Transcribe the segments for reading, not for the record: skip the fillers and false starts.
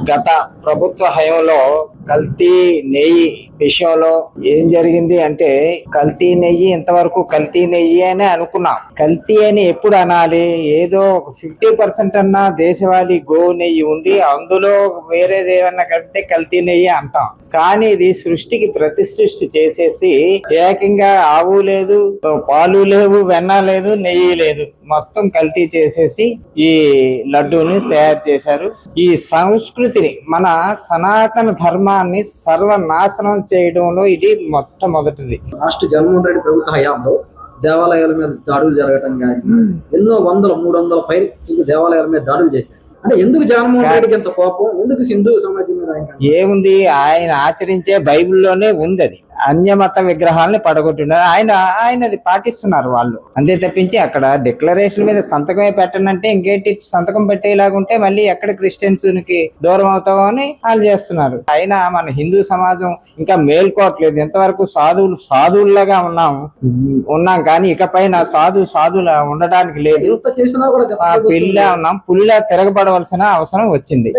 గత ప్రభుత్వ హయాంలో కల్తీ నెయ్యి విషయంలో ఏం జరిగింది అంటే, కల్తీ నెయ్యి ఇంతవరకు కల్తీ నెయ్యి అని అనుకున్నాం. కల్తీ అని ఎప్పుడు అనాలి? ఏదో ఒక 50% అన్నా దేశవాళీ గోవు నెయ్యి ఉండి అందులో వేరేది ఏమన్నా కలిపితే కల్తీ నెయ్యి అంటాం. కానీ ఇది సృష్టికి ప్రతి సృష్టి చేసేసి ఏకంగా ఆవు లేదు, పాలు లేవు, వెన్న లేదు, నెయ్యి లేదు, మొత్తం కల్తీ చేసేసి ఈ లడ్డూని తయారు చేశారు. ఈ సంస్కృతిని, మన సనాతన ధర్మాన్ని సర్వనాశనం చేయడంలో ఇది మొట్టమొదటిది. లాస్ట్ జగన్మోహన్ రెడ్డి ప్రభుత్వ హయాంలో దేవాలయాల మీద దాడులు జరగటం కానీ ఎన్నో 300 పైకి దేవాలయాల మీద దాడులు చేశారు. అంటే ఎందుకు జగన్మోహన్ రెడ్డికి ఎంత కోపం? ఎందుకు హిందూ సమాజం మీద ఏముంది? ఆయన ఆచరించే బైబిల్లోనే ఉంది అది. అన్యమత విగ్రహాలని పడగొట్టున్నారు. ఆయనది పాటిస్తున్నారు వాళ్ళు. అంతే తప్పించి అక్కడ డిక్లరేషన్ మీద సంతకమే పెట్టనంటే ఇంకేంటి సంతకం పెట్టేలాగుంటే మళ్ళీ ఎక్కడ క్రిస్టియన్స్ కి దూరం అవుతామని వాళ్ళు చేస్తున్నారు. అయినా మన హిందూ సమాజం ఇంకా మేల్కోవట్లేదు. ఎంతవరకు సాధువుల్లాగా ఉన్నాం కానీ ఇకపైన సాధువులా ఉండడానికి లేదు. పిల్లా ఉన్నాం, పులిలా తిరగబడవలసిన అవసరం వచ్చింది.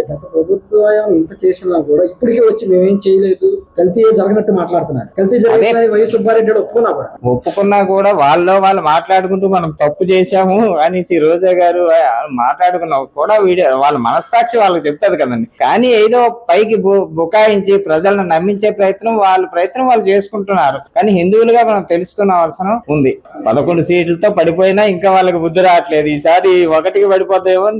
ఇంత చేసినా కూడా ఇప్పటికే వచ్చి మేమేం చేయలేదు, కల్తీ జరగనట్టు మాట్లాడుతున్నారు. కల్తీ జరిగిందని వైఎస్ సుబ్బారెడ్డి ఒప్పుకున్నా కూడా వాళ్ళు మాట్లాడుకుంటూ మనం తప్పు చేశాము అనేసి రోజా గారు మాట్లాడుకున్నా కూడా వాళ్ళ మనస్సాక్షి వాళ్ళకి చెప్తాది కదండి. కానీ ఏదో పైకి బుకాయించి ప్రజలను నమ్మించే ప్రయత్నం వాళ్ళు చేసుకుంటున్నారు. కానీ హిందువులుగా మనం తెలుసుకున్న అవసరం ఉంది. 11 సీట్లతో పడిపోయినా ఇంకా వాళ్ళకి బుద్ధి రావట్లేదు. ఈసారి 1కి పడిపోతాయేమో